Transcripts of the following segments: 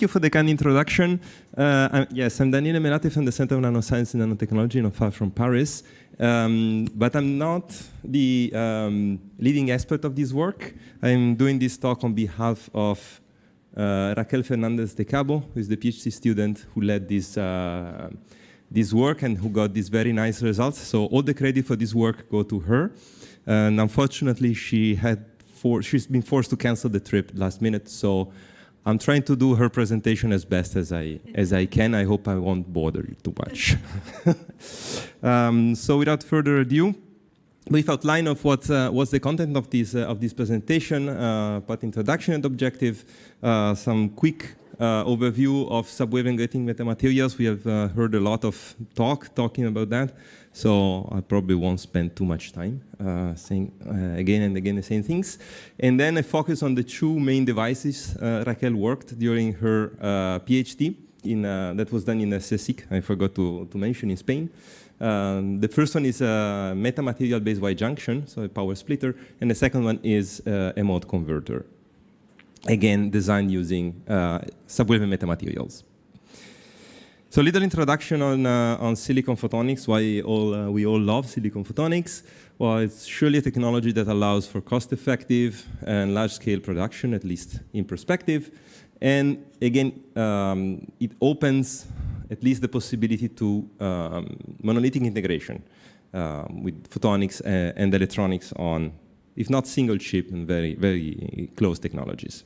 you for the kind introduction. Yes, I'm Daniele Melati from the Center of Nanoscience and Nanotechnology, not far from Paris. But I'm not the leading expert of this work. I'm doing this talk on behalf of Raquel Fernandez de Cabo, who is the PhD student who led this, this work and who got these very nice results. So all the credit for this work go to her. And unfortunately, she's been forced to cancel the trip last minute. So I'm trying to do her presentation as best as I can. I hope I won't bother you too much. So without further ado, brief outline of what's the content of this presentation, part introduction and objective, some quick overview of subwavelength metamaterials. We have heard a lot of talking about that, so I probably won't spend too much time saying again and again the same things. And then I focus on the two main devices Raquel worked during her PhD that was done in CSIC, I forgot to mention, in Spain. The first one is a metamaterial-based wide junction, so a power splitter, and the second one is a mode converter. Again, designed using subwavelength metamaterials. So, little introduction on silicon photonics. Why we all love silicon photonics? Well, it's surely a technology that allows for cost-effective and large-scale production, at least in perspective. And again, it opens at least the possibility to monolithic integration with photonics and electronics on, if not single chip, and very, very close technologies.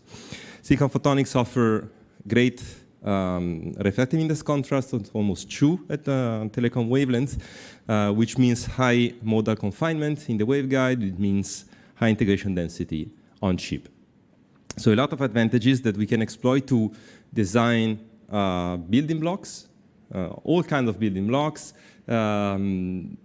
Silicon photonics offer great reflective index contrast, almost true at telecom wavelengths, which means high modal confinement in the waveguide. It means high integration density on chip. So a lot of advantages that we can exploit to design building blocks, all kinds of building blocks. And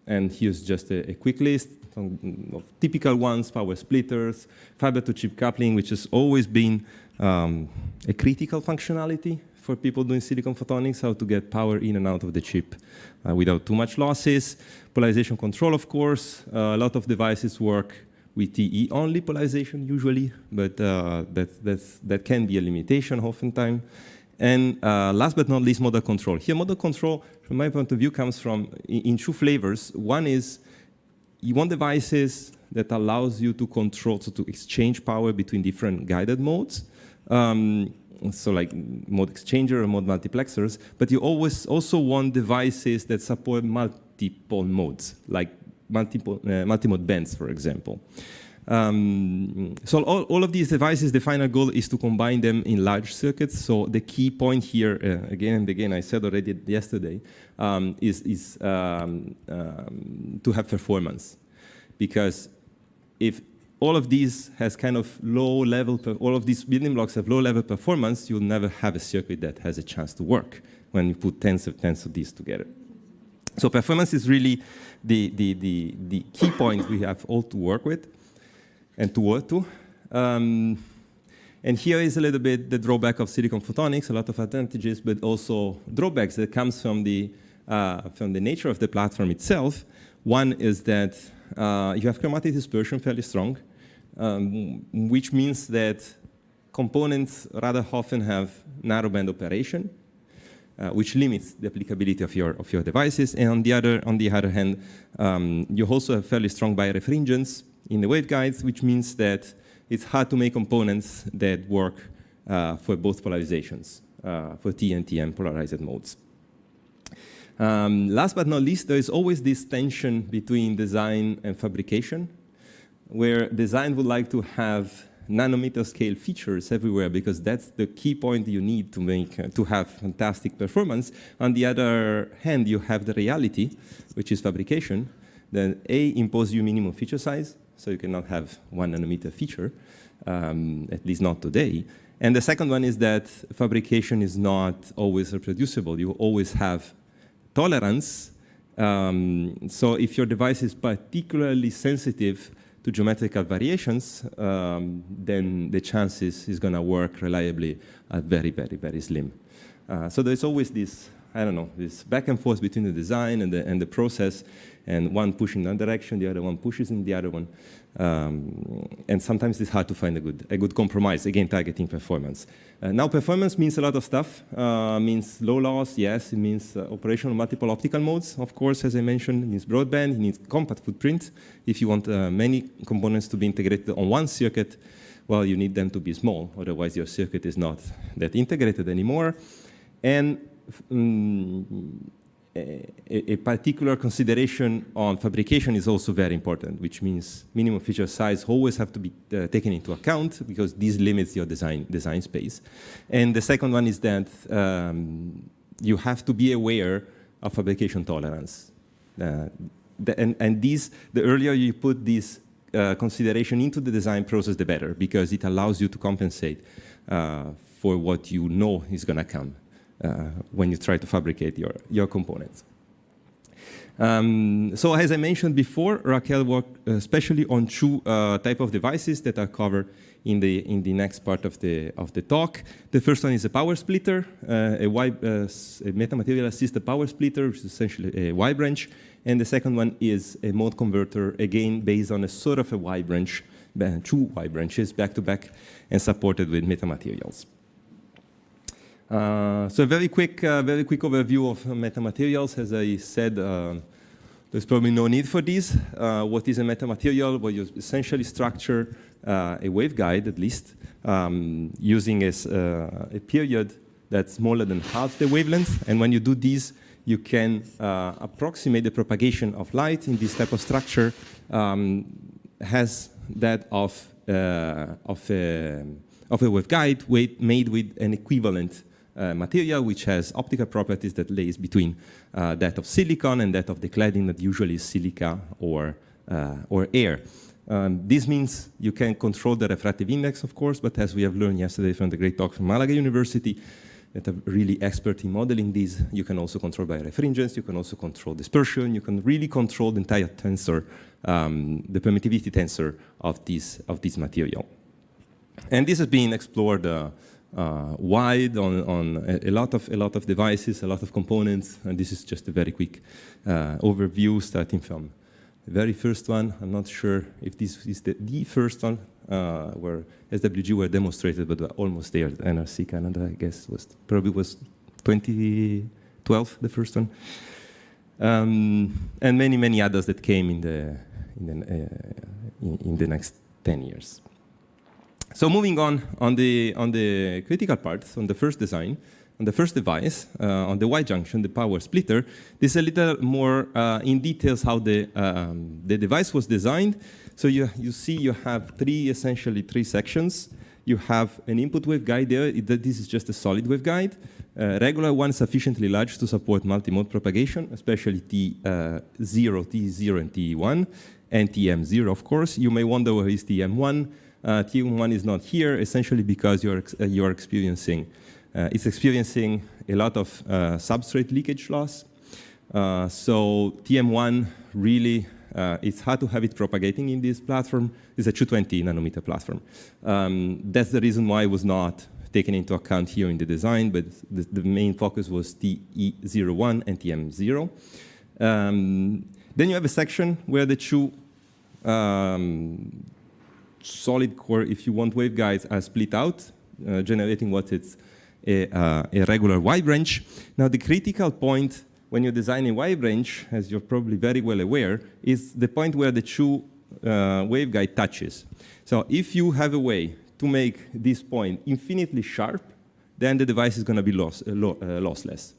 here's just a quick list of typical ones: power splitters, fiber-to-chip coupling, which has always been a critical functionality for people doing silicon photonics, how to get power in and out of the chip without too much losses. Polarization control, of course. A lot of devices work with TE-only polarization usually, but that can be a limitation oftentimes. And last but not least, modal control. Here, modal control, from my point of view, comes from in two flavors. One is you want devices that allows you to control, so to exchange power between different guided modes. So like mode exchanger or mode multiplexers, but you always also want devices that support multiple modes, like multi-mode bands, for example. So all of these devices, the final goal is to combine them in large circuits. So the key point here, again and again, I said already yesterday, is to have performance. Because if all of these has kind of low level, all of these building blocks have low level performance, you'll never have a circuit that has a chance to work when you put tens of these together. So performance is really the key point we have all to work with and to work to. And here is a little bit the drawback of silicon photonics, a lot of advantages, but also drawbacks that comes from the nature of the platform itself. One is that you have chromatic dispersion fairly strong, which means that components rather often have narrowband operation, which limits the applicability of your devices. And on the other hand, you also have fairly strong birefringence in the waveguides, which means that it's hard to make components that work for both polarizations, for T and TM polarized modes. Last but not least, there is always this tension between design and fabrication, where design would like to have nanometer scale features everywhere, because that's the key point you need to have fantastic performance. On the other hand, you have the reality, which is fabrication, that A, imposes you minimum feature size, so you cannot have 1 nanometer feature, at least not today. And the second one is that fabrication is not always reproducible. You always have tolerance. So if your device is particularly sensitive to geometrical variations, then the chances is going to work reliably are very, very, very slim. So there's always this I don't know, this back and forth between the design and the process, and one pushing in one direction, the other one pushes in the other one. And sometimes it's hard to find a good compromise, again, targeting performance. Now, performance means a lot of stuff. Means low loss, yes. It means operation on multiple optical modes, of course, as I mentioned. It means broadband. It means compact footprint. If you want many components to be integrated on one circuit, well, you need them to be small. Otherwise, your circuit is not that integrated anymore. And a particular consideration on fabrication is also very important, which means minimum feature size always have to be taken into account, because this limits your design space. And the second one is that you have to be aware of fabrication tolerance. The earlier you put this consideration into the design process, the better, because it allows you to compensate for what you know is going to come when you try to fabricate your components. So as I mentioned before, Raquel worked especially on two type of devices that are covered in the next part of the talk. The first one is a power splitter, a metamaterial assisted power splitter, which is essentially a Y branch. And the second one is a mode converter, again based on a sort of a Y branch, two Y branches back to back, and supported with metamaterials. So a very quick overview of metamaterials. As I said, there's probably no need for this. What is a metamaterial? Well, you essentially structure a waveguide, at least, using a period that's smaller than half the wavelength. And when you do this, you can approximate the propagation of light in this type of structure, has that of a waveguide made with an equivalent material, which has optical properties that lays between that of silicon and that of the cladding that usually is silica or air. This means you can control the refractive index, of course, but as we have learned yesterday from the great talk from Malaga University, that are really expert in modeling these, you can also control birefringence, you can also control dispersion, you can really control the entire tensor, the permittivity tensor of this material. And this has been explored wide on a lot of devices, a lot of components, and this is just a very quick overview starting from the very first one. I'm not sure if this is the first one where SWG were demonstrated, but we're almost there. NRC Canada, I guess, probably was 2012, the first one, and many others that came in the next 10 years. So moving on the critical parts, on the first design, on the first device, on the Y junction, the power splitter, this is a little more in details how the device was designed. So you see you have essentially three sections. You have an input waveguide there. This is just a solid waveguide. Regular one sufficiently large to support multi-mode propagation, especially T0, T0, and T1, and TM0, of course. You may wonder where is TM1. TM1 is not here, essentially because you're experiencing it's experiencing a lot of substrate leakage loss. So TM1 really, it's hard to have it propagating in this platform. It's a 220 nanometer platform. That's the reason why it was not taken into account here in the design, but the main focus was TE01 and TM0. Then you have a section where the two solid core, if you want, waveguides are split out, generating what is a regular Y branch. Now, the critical point when you design a Y branch, as you're probably very well aware, is the point where the two waveguide touches. So if you have a way to make this point infinitely sharp, then the device is going to be lossless.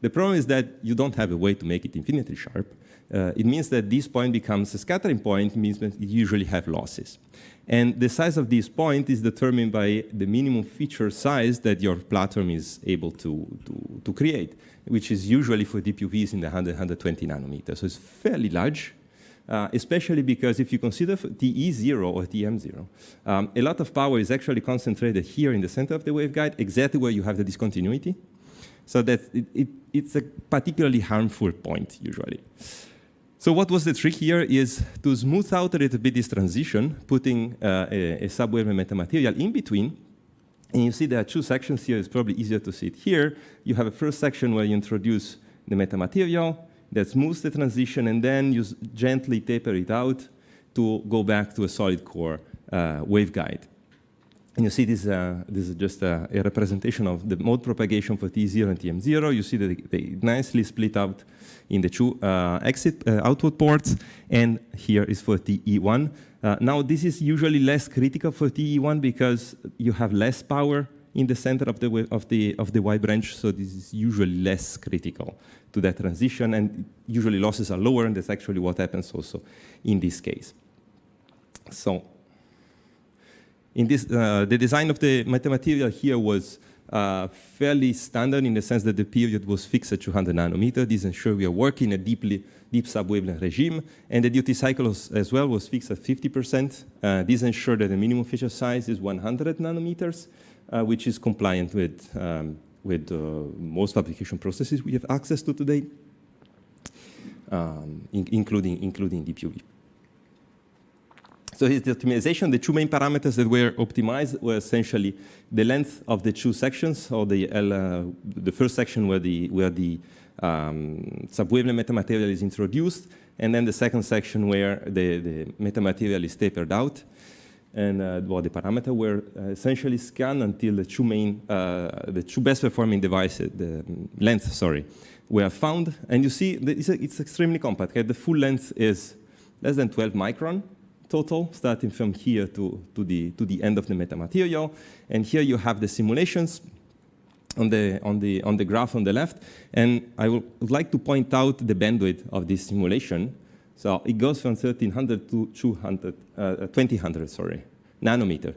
The problem is that you don't have a way to make it infinitely sharp. It means that this point becomes a scattering point, means that you usually have losses. And the size of this point is determined by the minimum feature size that your platform is able to create, which is usually for DPUVs in the 120 nanometers. So it's fairly large, especially because if you consider TE0 or TM0, a lot of power is actually concentrated here in the center of the waveguide, exactly where you have the discontinuity. So that it's a particularly harmful point, usually. So what was the trick here is to smooth out a little bit this transition, putting a subwavelength metamaterial in between, And you see there are two sections here. It's probably easier to see it here. You have a first section where you introduce the metamaterial that smooths the transition, and then you gently taper it out to go back to a solid core waveguide. And you see this is just a representation of the mode propagation for T0 and TM0. You see that they nicely split out in the two output ports, and here is for TE1. Now this is usually less critical for TE1 because you have less power in the center of the Y branch, so this is usually less critical to that transition, and usually losses are lower, and that's actually what happens also in this case. So in this, the design of the metamaterial here was fairly standard in the sense that the period was fixed at 200 nanometers. This ensures we are working in a deep subwavelength regime, and the duty cycle as well was fixed at 50%. This ensures that the minimum feature size is 100 nanometers, which is compliant with most fabrication processes we have access to today, including DPUV. So here's the optimization. The two main parameters that were optimized were essentially the length of the two sections, or the first section where the subwavelength metamaterial is introduced, and then the second section where the metamaterial is tapered out. And well, the parameters were essentially scanned until the two best performing devices, the length, sorry, were found. And you see that it's extremely compact. Okay? The full length is less than 12 micron total, starting from here to the end of the metamaterial. And here you have the simulations on the graph on the left. And I would like to point out the bandwidth of this simulation. So it goes from 1300 to 2000, sorry, nanometer.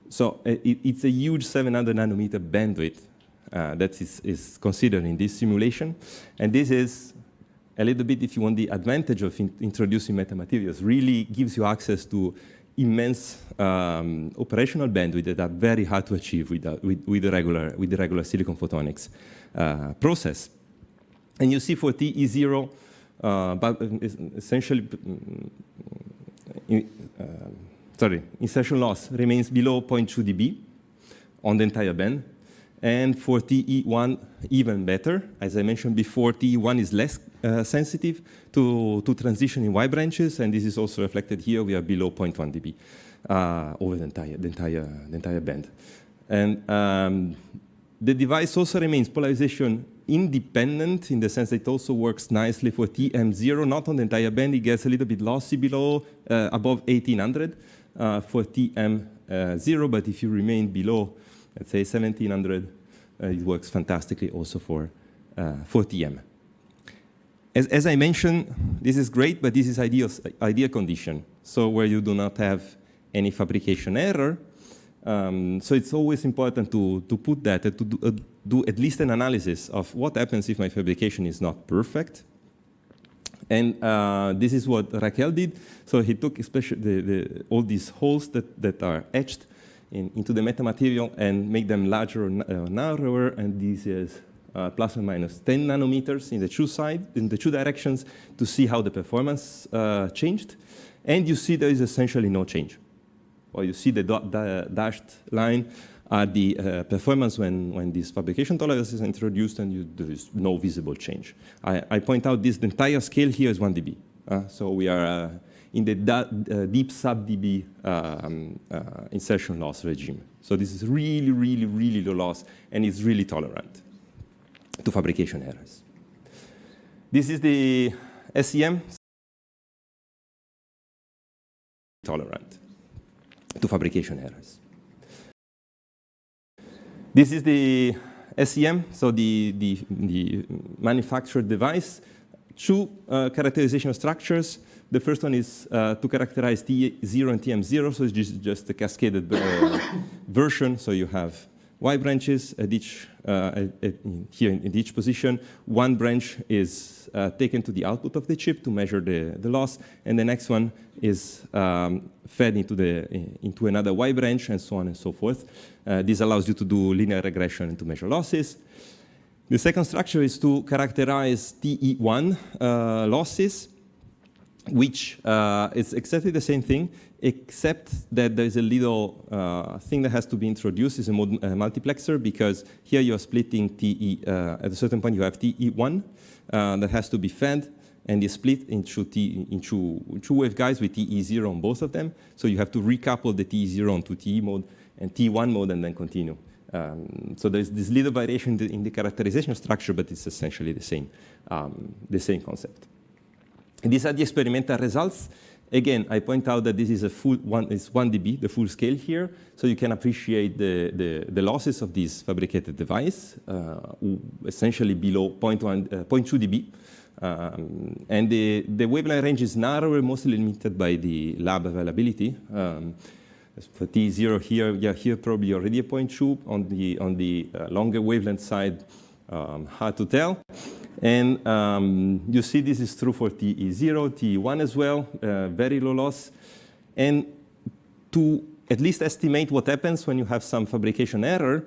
So it's a huge 700 nanometer bandwidth that is considered in this simulation. And this is a little bit, if you want, the advantage of introducing metamaterials. Really gives you access to immense operational bandwidth that are very hard to achieve with the regular silicon photonics process. And you see for TE0, but essentially, insertion loss remains below 0.2 dB on the entire band. And for TE1, even better. As I mentioned before, TE1 is less sensitive to transition in Y branches, and this is also reflected here. We are below 0.1 dB over the entire band. And the device also remains polarization independent in the sense that it also works nicely for TM0, not on the entire band. It gets a little bit lossy below, above 1800 for TM0, but if you remain below, let's say 1700, it works fantastically also for TM. As I mentioned, this is great, but this is ideal condition. So where you do not have any fabrication error. So it's always important to put that, to do at least an analysis of what happens if my fabrication is not perfect. And this is what Raquel did. So he took especially all these holes that are etched into the metamaterial and make them larger or narrower, and this is plus or minus 10 nanometers in the two directions to see how the performance changed. And you see there is essentially no change. Well, you see the dashed line are the performance when this fabrication tolerance is introduced, and there is no visible change. I point out the entire scale here is 1 dB. So we are in the deep sub-dB insertion loss regime. So this is really, really, really low loss, and it's really tolerant to fabrication errors. This is the SEM, tolerant to fabrication errors. This is the SEM, so the manufactured device. Two characterization structures. The first one is to characterize T0 and TM0, so it's just a cascaded version. So you have Y branches at each, here in each position. One branch is taken to the output of the chip to measure the loss, and the next one is fed into another Y branch, and so on and so forth. This allows you to do linear regression and to measure losses. The second structure is to characterize TE1 losses, which is exactly the same thing. except that there's a little thing that has to be introduced, is a multiplexer, because here you are splitting TE, at a certain point you have TE1 that has to be fed, and is split into two waveguides with TE0 on both of them. So you have to recouple the TE0 onto TE mode and T1 mode and then continue. So there's this little variation in the characterization structure, but it's essentially the same concept. And these are the experimental results. Again, I point out that this is it's 1 dB, the full scale here, so you can appreciate the losses of this fabricated device, essentially below 0.2 dB. And the wavelength range is narrower, mostly limited by the lab availability. For T0 here probably already a 0.2. On the longer wavelength side, hard to tell. And you see this is true for TE0, TE1 as well, very low loss. And to at least estimate what happens when you have some fabrication error,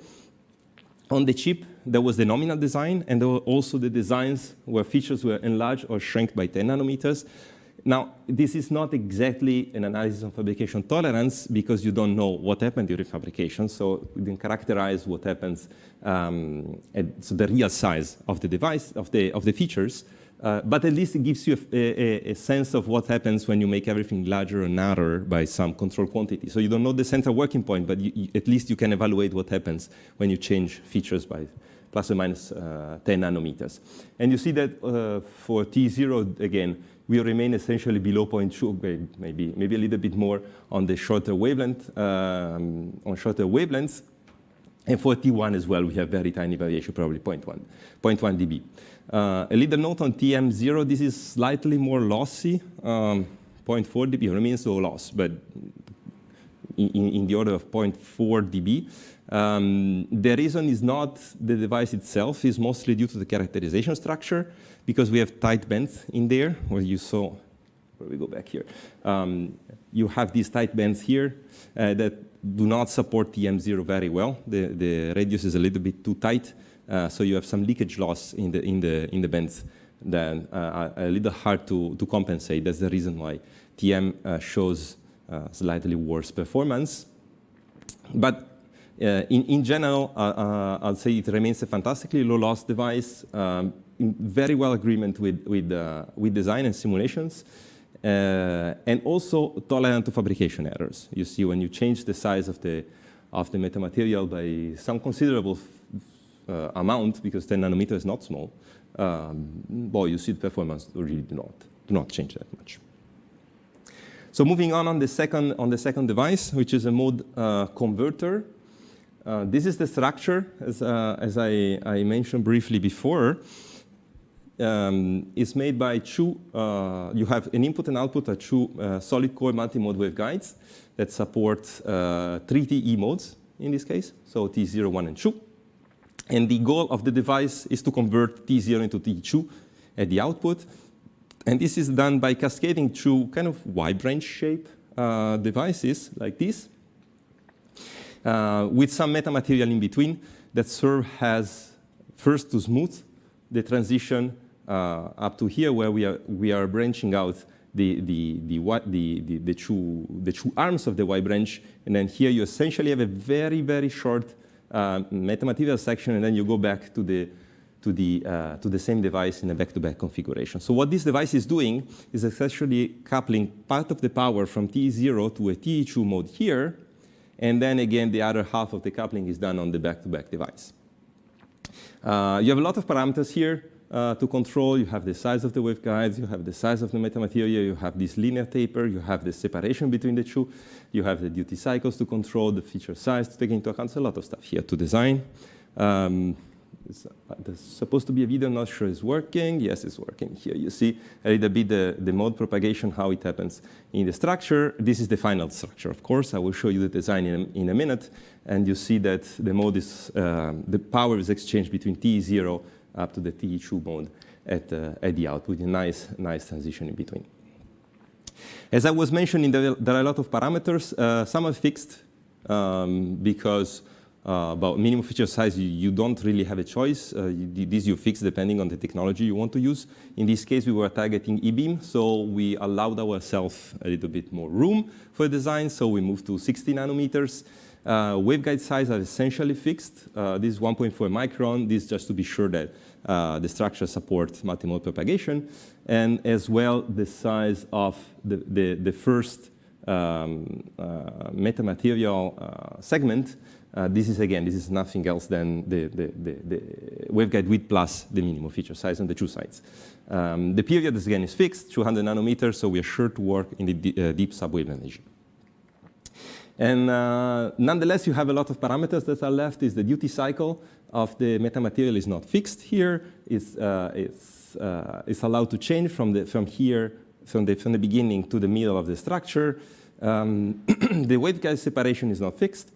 on the chip, there was the nominal design, and there were also the designs where features were enlarged or shrank by 10 nanometers. Now, this is not exactly an analysis of fabrication tolerance because you don't know what happened during fabrication, so we didn't characterize what happens, so the real size of the device, of the features, but at least it gives you a sense of what happens when you make everything larger or narrower by some control quantity. So you don't know the central working point, but at least you can evaluate what happens when you change features by plus or minus 10 nanometers. And you see that for T0, again, we remain essentially below 0.2, maybe a little bit more on the shorter wavelength, on shorter wavelengths. And for T1 as well, we have very tiny variation, probably 0.1 dB. A little note on TM0, this is slightly more lossy, 0.4 dB, remains low loss, but in the order of 0.4 dB. The reason is not the device itself, is mostly due to the characterization structure, because we have tight bands in there, where you saw, where we go back here. You have these tight bands here that do not support TM0 very well. The radius is a little bit too tight, so you have some leakage loss in the bands that are a little hard to compensate. That's the reason why TM shows slightly worse performance. But in general, I'll say it remains a fantastically low-loss device, in very well agreement with design and simulations, and also tolerant to fabrication errors. You see, when you change the size of the metamaterial by some considerable amount, because 10 nanometers is not small, well, you see the performance really do not change that much. So moving on the second device, which is a mode converter. This is the structure, as I mentioned briefly before. It's made by two, you have an input and output are two solid core multi-mode waveguides that support 3 TE modes in this case, so T0, 1, and 2. And the goal of the device is to convert T0 into T2 at the output. And this is done by cascading two kind of wide-range shape devices like this, with some metamaterial in between that serve as first to smooth the transition up to here, where we are branching out the two arms of the Y branch, and then here you essentially have a very, very short metamaterial section, and then you go back to the same device in a back-to-back configuration. So what this device is doing is essentially coupling part of the power from T0 to a TE2 mode here, and then again the other half of the coupling is done on the back-to-back device. You have a lot of parameters here to control. You have the size of the waveguides, you have the size of the metamaterial, you have this linear taper, you have the separation between the two, you have the duty cycles to control, the feature size to take into account. There's a lot of stuff here to design. There's supposed to be a video, I'm not sure it's working. Yes, it's working. Here you see a little bit the mode propagation, how it happens in the structure. This is the final structure, of course. I will show you the design in a minute. And you see that the mode is, the power is exchanged between T0 up to the TE2 mode at the output, with a nice transition in between. As I was mentioning, there are a lot of parameters. Some are fixed because about minimum feature size, you don't really have a choice. This you fix depending on the technology you want to use. In this case, we were targeting E-beam, so we allowed ourselves a little bit more room for design, so we moved to 60 nanometers. Waveguide size are essentially fixed. This is 1.4 micron. This just to be sure that the structure supports multimode propagation, and as well the size of the first metamaterial segment. This is nothing else than the waveguide width plus the minimum feature size on the two sides. The period, again, is fixed, 200 nanometers, so we are sure to work in the deep subwavelength region. And nonetheless, you have a lot of parameters that are left. Is the duty cycle of the metamaterial is not fixed here. It's allowed to change from the beginning to the middle of the structure. The waveguide separation is not fixed,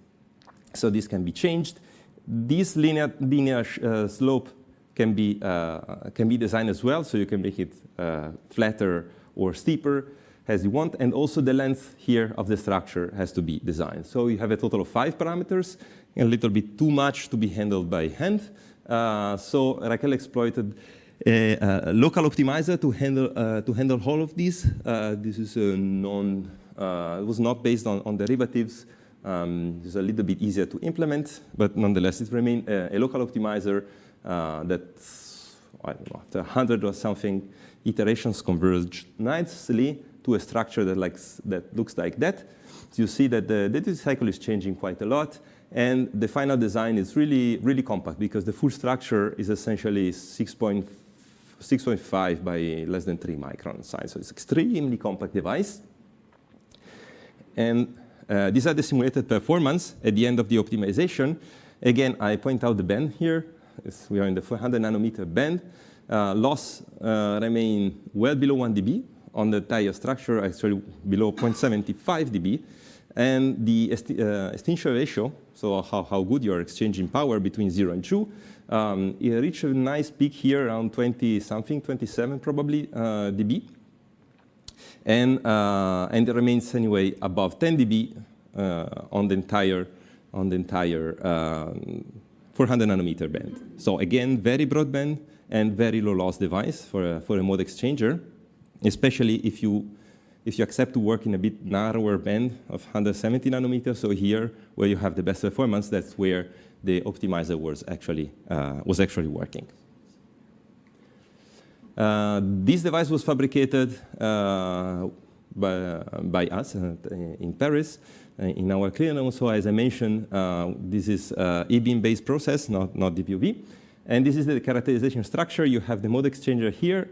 so this can be changed. This linear slope can be designed as well, so you can make it flatter or steeper as you want, and also the length here of the structure has to be designed. So you have a total of 5 parameters, a little bit too much to be handled by hand. So Raquel exploited a local optimizer to handle all of these. This is a it was not based on derivatives. It's a little bit easier to implement, but nonetheless, it remained a local optimizer that's, I don't know, after 100 or something iterations converged nicely to a structure that looks like that. So you see that the duty cycle is changing quite a lot, and the final design is really, really compact because the full structure is essentially 6.5 by less than 3 micron size. So it's an extremely compact device. And these are the simulated performance at the end of the optimization. Again, I point out the band here. We are in the 400 nanometer band. Loss remain well below 1 dB on the entire structure, actually below 0.75 dB. And the extinction ratio, so how good you are exchanging power between 0 and 2, it reached a nice peak here around 20-something, 27 probably dB. And it remains anyway above 10 dB on the entire 400 nanometer band. So again, very broadband and very low loss device for a mode exchanger, especially if you accept to work in a bit narrower band of 170 nanometers. So here, where you have the best performance, that's where the optimizer was actually working. This device was fabricated by us in Paris, in our clean room. So as I mentioned, this is E-beam-based process, not DPUV. And this is the characterization structure. You have the mode exchanger here,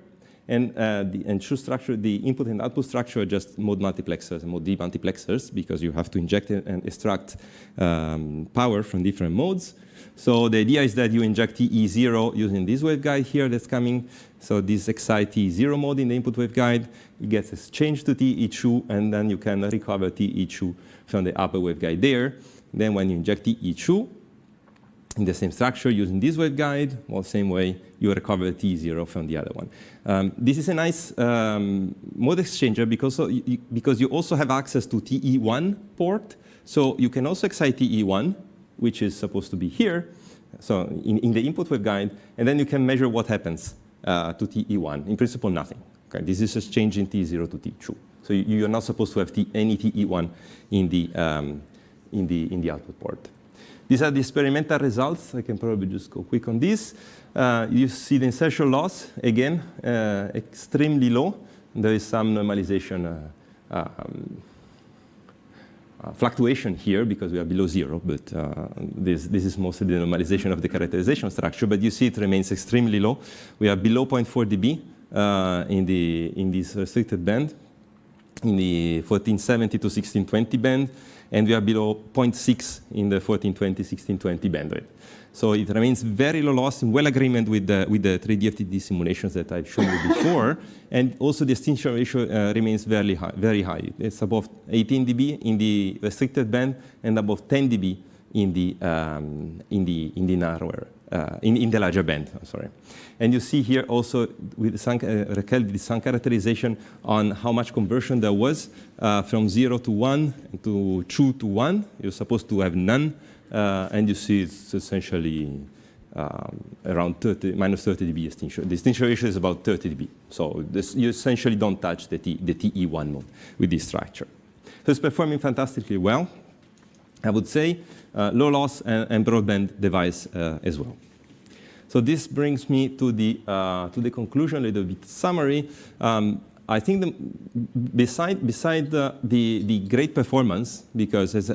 and the true structure, the input and output structure are just mode multiplexers and mode demultiplexers because you have to inject and extract power from different modes. So the idea is that you inject TE0 using this waveguide here that's coming. So this excite TE0 mode in the input waveguide, it gets exchanged to TE2, and then you can recover TE2 from the upper waveguide there. Then when you inject TE2 in the same structure using this waveguide, well, same way you recover TE0 from the other one. This is a nice mode exchanger because you also have access to TE1 port. So you can also excite TE1, which is supposed to be here, so in the input waveguide, and then you can measure what happens to TE1. In principle, nothing. Okay? This is just changing T0 to T2. So you are not supposed to have any TE1 in the output port. These are the experimental results. I can probably just go quick on this. You see the insertion loss, again, extremely low. There is some normalization fluctuation here because we are below 0, but this is mostly the normalization of the characterization structure. But you see it remains extremely low. We are below 0.4 dB in this restricted band, in the 1470 to 1620 band, and we are below 0.6 in the 1420, 1620 bandwidth. So it remains very low loss, in well agreement with the 3D FTD simulations that I've shown you before. And also the extinction ratio remains very high. It's above 18 dB in the restricted band and above 10 dB in the narrower, in the larger band. I'm sorry. And you see here also with Raquel did some characterization on how much conversion there was from 0 to 1 to 2 to 1. You're supposed to have none and you see it's essentially around minus 30 dB extinction. The extinction ratio is about 30 dB. So you essentially don't touch the TE1 mode with this structure. So it's performing fantastically well, I would say, low loss and broadband device as well. So this brings me to the conclusion, a little bit summary. I think beside the great performance, because as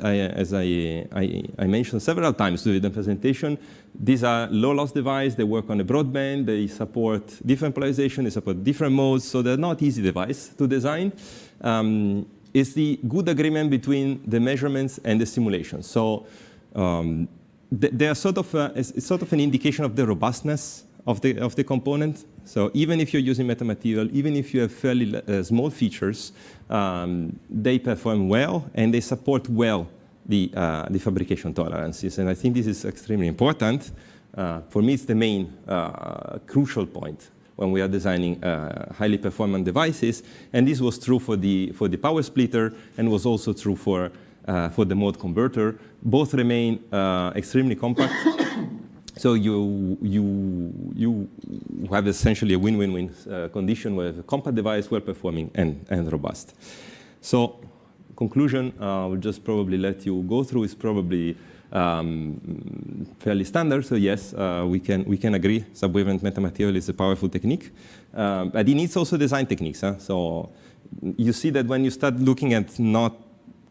I mentioned several times during the presentation, these are low-loss devices. They work on a broadband. They support different polarization. They support different modes. So they're not easy device to design. It's the good agreement between the measurements and the simulation. So they are sort of an indication of the robustness of the component. So even if you're using metamaterial, even if you have fairly small features, they perform well and they support well the fabrication tolerances. And I think this is extremely important. For me, it's the main crucial point when we are designing highly performant devices. And this was true for the power splitter and was also true for the mode converter. Both remain extremely compact. So you have essentially a win-win-win condition with a compact device, well-performing and robust. So conclusion, I'll just probably let you go through. It's probably fairly standard. So yes, we can agree subwavelength metamaterial is a powerful technique. But it needs also design techniques. Huh? So you see that when you start looking at not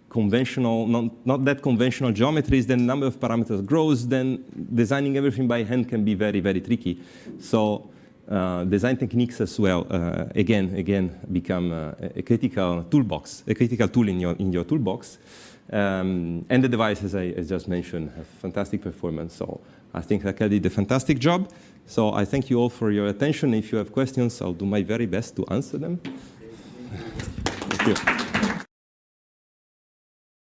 that conventional geometries, then the number of parameters grows, then designing everything by hand can be very, very tricky. So design techniques as well, again, become a critical toolbox, a critical tool in your toolbox. And the device, as I just mentioned, have fantastic performance. So I think Raquel did a fantastic job. So I thank you all for your attention. If you have questions, I'll do my very best to answer them. Thank you.